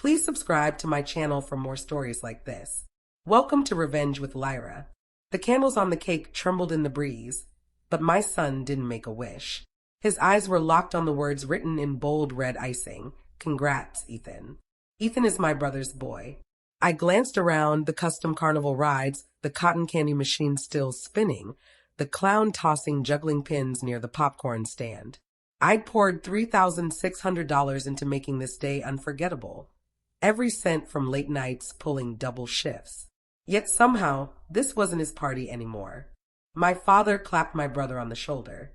Please subscribe to my channel for more stories like this. Welcome to Revenge with Lyra. The candles on the cake trembled in the breeze, but my son didn't make a wish. His eyes were locked on the words written in bold red icing. Congrats, Ethan. Ethan is my brother's boy. I glanced around the custom carnival rides, the cotton candy machine still spinning, the clown tossing juggling pins near the popcorn stand. I'd poured $3,600 into making this day unforgettable. Every cent from late nights pulling double shifts. Yet somehow, this wasn't his party anymore. My father clapped my brother on the shoulder.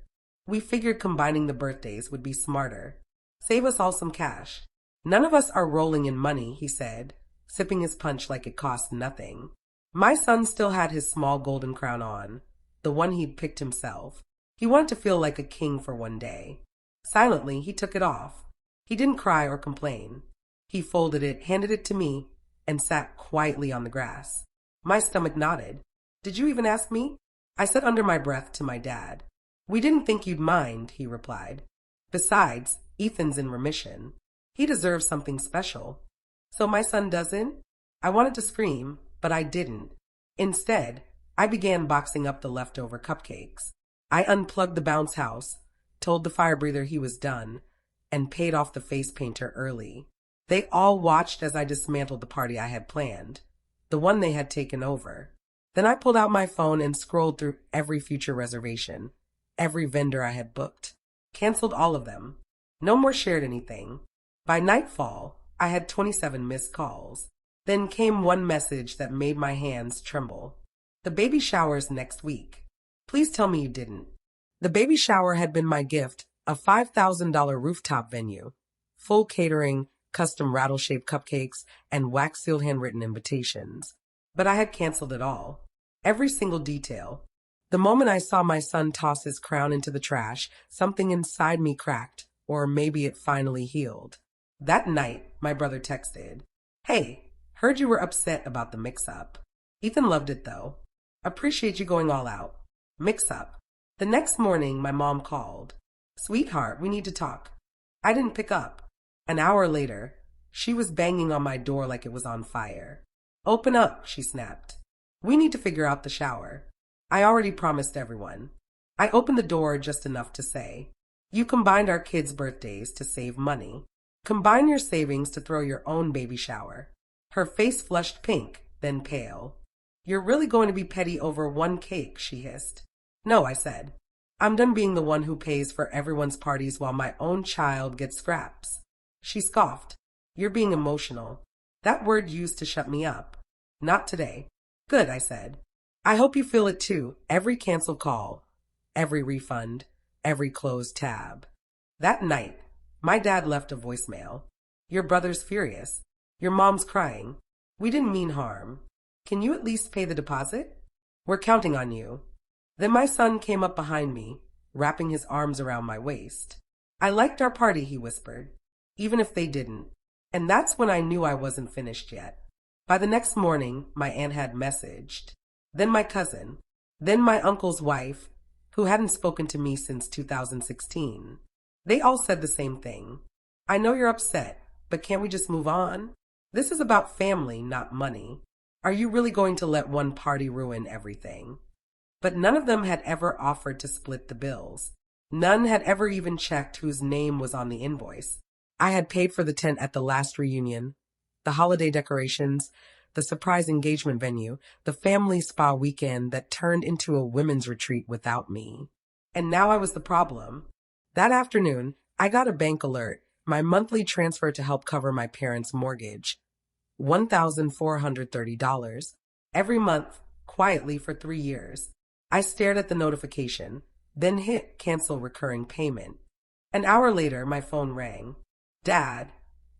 We figured combining the birthdays would be smarter. Save us all some cash. None of us are rolling in money, he said, sipping his punch like it cost nothing. My son still had his small golden crown on, the one he'd picked himself. He wanted to feel like a king for one day. Silently, he took it off. He didn't cry or complain. He folded it, handed it to me, and sat quietly on the grass. My stomach nodded. Did you even ask me? I said under my breath to my dad. We didn't think you'd mind, he replied. Besides, Ethan's in remission. He deserves something special. So my son doesn't? I wanted to scream, but I didn't. Instead, I began boxing up the leftover cupcakes. I unplugged the bounce house, told the fire breather he was done, and paid off the face painter early. They all watched as I dismantled the party I had planned, the one they had taken over. Then I pulled out my phone and scrolled through every future reservation, every vendor I had booked. Canceled all of them. No more shared anything. By nightfall, I had 27 missed calls. Then came one message that made my hands tremble. The baby shower's next week. Please tell me you didn't. The baby shower had been my gift, a $5,000 rooftop venue, full catering, custom rattle-shaped cupcakes, and wax-sealed handwritten invitations. But I had canceled it all. Every single detail. The moment I saw my son toss his crown into the trash, something inside me cracked, or maybe it finally healed. That night, my brother texted, "Hey, heard you were upset about the mix-up. Ethan loved it though. Appreciate you going all out. Mix-up." The next morning, my mom called. "Sweetheart, we need to talk." I didn't pick up. An hour later, she was banging on my door like it was on fire. "Open up," she snapped. "We need to figure out the shower. I already promised everyone." I opened the door just enough to say, "You combined our kids' birthdays to save money. Combine your savings to throw your own baby shower." Her face flushed pink, then pale. "You're really going to be petty over one cake," she hissed. "No," I said. "I'm done being the one who pays for everyone's parties while my own child gets scraps." She scoffed. "You're being emotional. That word used to shut me up. Not today." "Good," I said. "I hope you feel it too. Every canceled call, every refund, every closed tab." That night, my dad left a voicemail. "Your brother's furious. Your mom's crying. We didn't mean harm. Can you at least pay the deposit? We're counting on you." Then my son came up behind me, wrapping his arms around my waist. "I liked our party," he whispered, "even if they didn't." And that's when I knew I wasn't finished yet. By the next morning, my aunt had messaged. Then my cousin. Then my uncle's wife, who hadn't spoken to me since 2016. They all said the same thing. "I know you're upset, but can't we just move on? This is about family, not money. Are you really going to let one party ruin everything?" But none of them had ever offered to split the bills. None had ever even checked whose name was on the invoice. I had paid for the tent at the last reunion, the holiday decorations, the surprise engagement venue, the family spa weekend that turned into a women's retreat without me. And now I was the problem. That afternoon, I got a bank alert, my monthly transfer to help cover my parents' mortgage. $1,430. Every month, quietly for 3 years. I stared at the notification, then hit cancel recurring payment. An hour later, my phone rang. "Dad,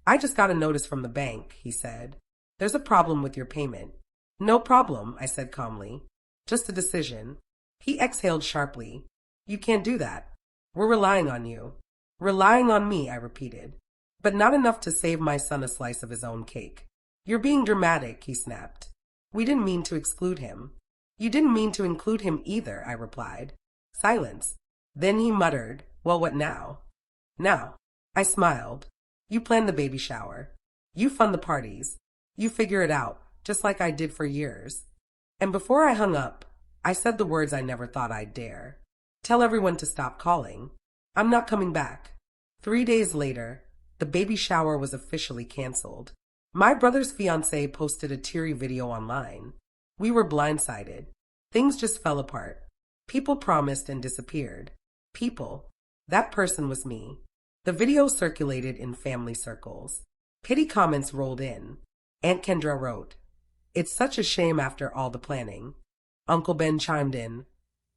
I just got a notice from the bank," he said. "There's a problem with your payment." "No problem," I said calmly. "Just a decision." He exhaled sharply. "You can't do that. We're relying on you." "Relying on me," I repeated. "But not enough to save my son a slice of his own cake." "You're being dramatic," he snapped. "We didn't mean to exclude him." "You didn't mean to include him either," I replied. Silence. Then he muttered, "Well, what now?" "Now." I smiled. "You planned the baby shower. You fund the parties. You figure it out, just like I did for years. And before I hung up, I said the words I never thought I'd dare. Tell everyone to stop calling. I'm not coming back. 3 days later, the baby shower was officially canceled. My brother's fiancée posted a teary video online. We were blindsided. Things just fell apart. People promised and disappeared. People. That person was me. The video circulated in family circles. Pity comments rolled in. Aunt Kendra wrote, "It's such a shame after all the planning." Uncle Ben chimed in,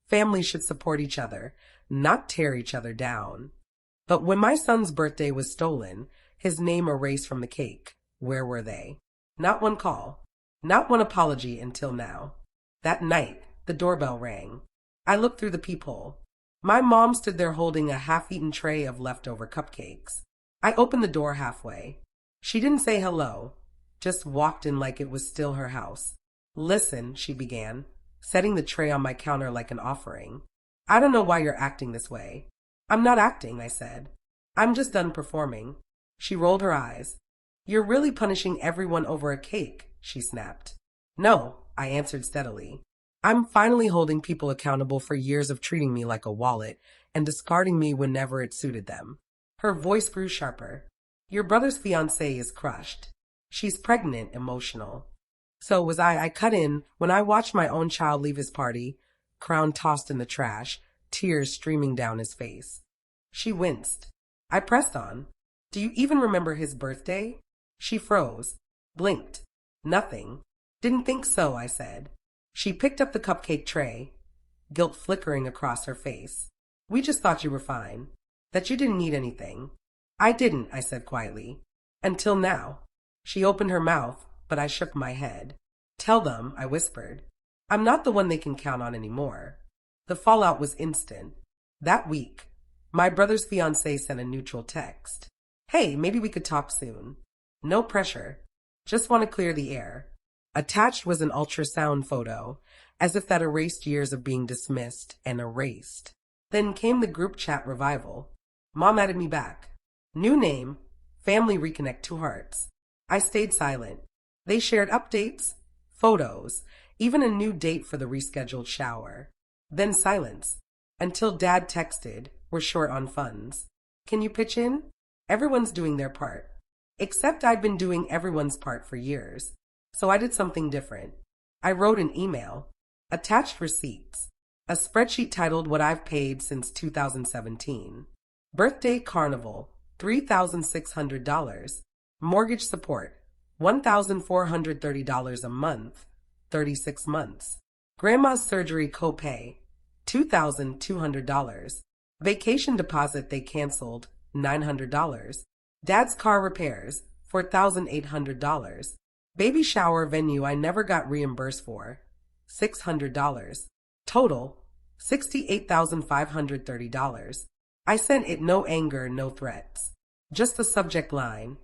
"Families should support each other, not tear each other down." But when my son's birthday was stolen, his name erased from the cake, where were they? Not one call. Not one apology until now. That night, the doorbell rang. I looked through the peephole. My mom stood there holding a half-eaten tray of leftover cupcakes. I opened the door halfway. She didn't say hello, just walked in like it was still her house. "Listen," she began, setting the tray on my counter like an offering. "I don't know why you're acting this way." "I'm not acting," I said. "I'm just done performing." She rolled her eyes. "You're really punishing everyone over a cake," she snapped. "No," I answered steadily. "I'm finally holding people accountable for years of treating me like a wallet and discarding me whenever it suited them." Her voice grew sharper. "Your brother's fiancée is crushed. She's pregnant, emotional." So was I. I cut in when I watched my own child leave his party, crown tossed in the trash, tears streaming down his face. She winced. I pressed on. "Do you even remember his birthday?" She froze, blinked. "Nothing." "Didn't think so," I said. She picked up the cupcake tray, guilt flickering across her face. "We just thought you were fine, that you didn't need anything." "I didn't," I said quietly. "Until now." She opened her mouth, but I shook my head. "Tell them," I whispered. "I'm not the one they can count on anymore." The fallout was instant. That week, my brother's fiancée sent a neutral text. "Hey, maybe we could talk soon. No pressure. Just want to clear the air." Attached was an ultrasound photo, as if that erased years of being dismissed and erased. Then came the group chat revival. Mom added me back. New name, Family Reconnect 2 hearts. I stayed silent. They shared updates, photos, even a new date for the rescheduled shower. Then silence, until Dad texted, "We're short on funds. Can you pitch in?" Everyone's doing their part. Except I'd been doing everyone's part for years. So I did something different. I wrote an email, attached receipts, a spreadsheet titled "What I've Paid Since 2017. Birthday Carnival, $3,600. Mortgage support, $1,430 a month, 36 months. Grandma's surgery copay, $2,200. Vacation deposit they canceled, $900. Dad's car repairs, $4,800. Baby shower venue I never got reimbursed for, $600. Total, $68,530. I sent it no anger, no threats. Just the subject line,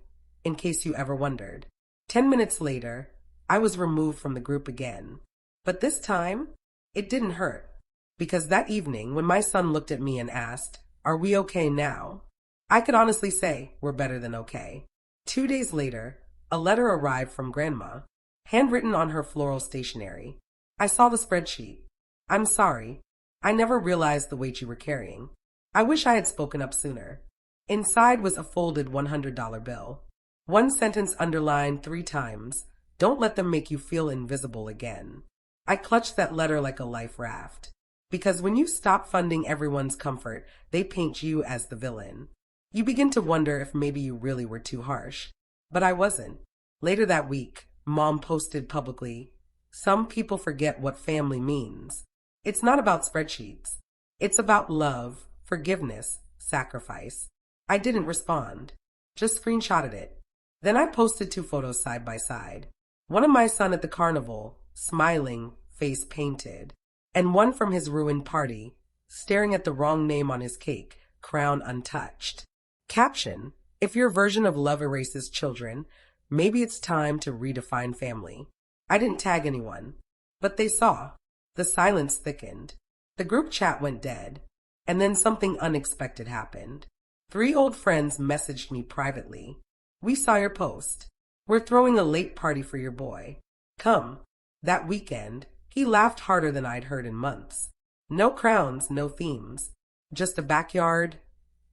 in case you ever wondered. 10 minutes later, I was removed from the group again. But this time, it didn't hurt. Because that evening, when my son looked at me and asked, "Are we okay now?" I could honestly say we're better than okay. 2 days later, a letter arrived from Grandma, handwritten on her floral stationery. I saw the spreadsheet. "I'm sorry. I never realized the weight you were carrying. I wish I had spoken up sooner." Inside was a folded $100 bill. One sentence underlined 3 times, "Don't let them make you feel invisible again." I clutched that letter like a life raft. Because when you stop funding everyone's comfort, they paint you as the villain. You begin to wonder if maybe you really were too harsh. But I wasn't. Later that week, Mom posted publicly, "Some people forget what family means. It's not about spreadsheets. It's about love, forgiveness, sacrifice." I didn't respond, just screenshotted it. Then I posted 2 photos side by side. One of my son at the carnival, smiling, face painted, and one from his ruined party, staring at the wrong name on his cake, crown untouched. Caption: "If your version of love erases children, maybe it's time to redefine family." I didn't tag anyone, but they saw. The silence thickened. The group chat went dead. And then something unexpected happened. 3 old friends messaged me privately. "We saw your post. We're throwing a late party for your boy. Come. That weekend, he laughed harder than I'd heard in months. No crowns, no themes. Just a backyard,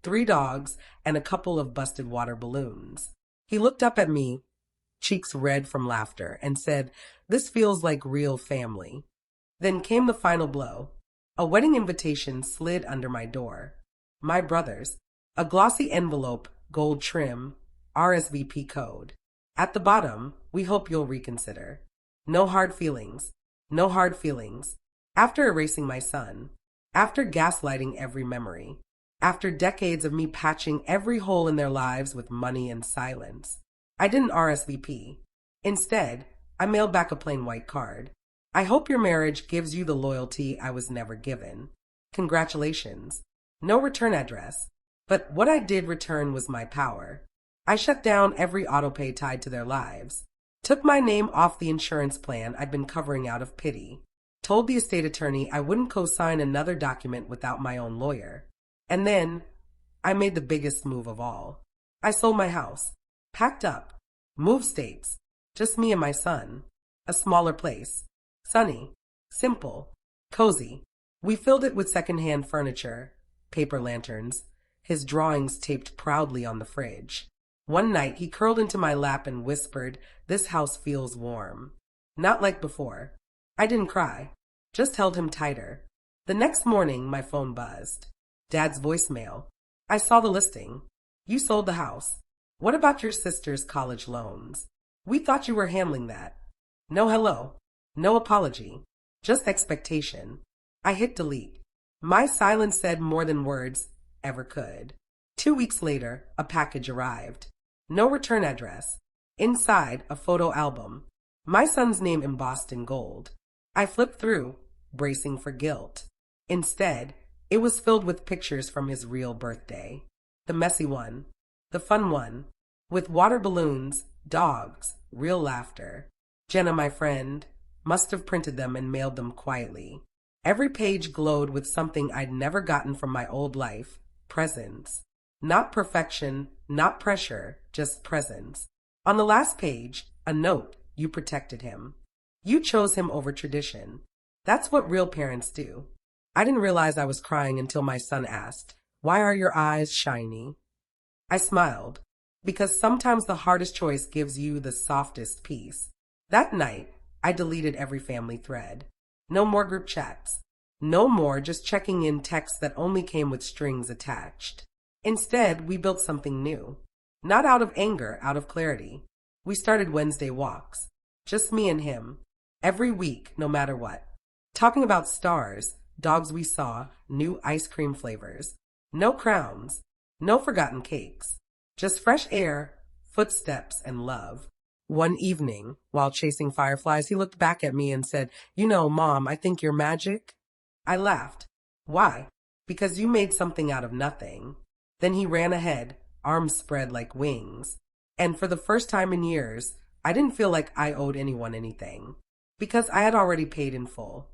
3 dogs, and a couple of busted water balloons. He looked up at me, cheeks red from laughter, and said, "This feels like real family." Then came the final blow. A wedding invitation slid under my door. My brother's. A glossy envelope, gold trim, RSVP code. At the bottom, "We hope you'll reconsider." No hard feelings. No hard feelings. After erasing my son. After gaslighting every memory. After decades of me patching every hole in their lives with money and silence. I didn't RSVP. Instead, I mailed back a plain white card. "I hope your marriage gives you the loyalty I was never given. Congratulations." No return address. But what I did return was my power. I shut down every autopay tied to their lives. Took my name off the insurance plan I'd been covering out of pity. Told the estate attorney I wouldn't co-sign another document without my own lawyer. And then, I made the biggest move of all. I sold my house. Packed up. Moved states. Just me and my son. A smaller place. Sunny. Simple. Cozy. We filled it with secondhand furniture. Paper lanterns. His drawings taped proudly on the fridge. One night he curled into my lap and whispered, "This house feels warm." Not like before. I didn't cry. Just held him tighter. The next morning my phone buzzed. Dad's voicemail. "I saw the listing. You sold the house. What about your sister's college loans? We thought you were handling that." No hello. No apology. Just expectation. I hit delete. My silence said more than words ever could. 2 weeks later, a package arrived. No return address. Inside, a photo album. My son's name embossed in gold. I flipped through, bracing for guilt. Instead, it was filled with pictures from his real birthday. The messy one. The fun one. With water balloons, dogs, real laughter. Jenna, my friend, must have printed them and mailed them quietly. Every page glowed with something I'd never gotten from my old life. Presence. Not perfection, not pressure, just presence. On the last page, a note: "You protected him. You chose him over tradition." That's what real parents do. I didn't realize I was crying until my son asked, "Why are your eyes shiny?" I smiled, because sometimes the hardest choice gives you the softest peace. That night, I deleted every family thread. No more group chats. No more just checking in texts that only came with strings attached. Instead, we built something new. Not out of anger, out of clarity. We started Wednesday walks. Just me and him. Every week, no matter what. Talking about stars, dogs we saw, new ice cream flavors. No crowns. No forgotten cakes. Just fresh air, footsteps, and love. One evening, while chasing fireflies, he looked back at me and said, "You know, Mom, I think you're magic." I laughed. "Why?" "Because you made something out of nothing." Then he ran ahead, arms spread like wings. And for the first time in years, I didn't feel like I owed anyone anything. Because I had already paid in full.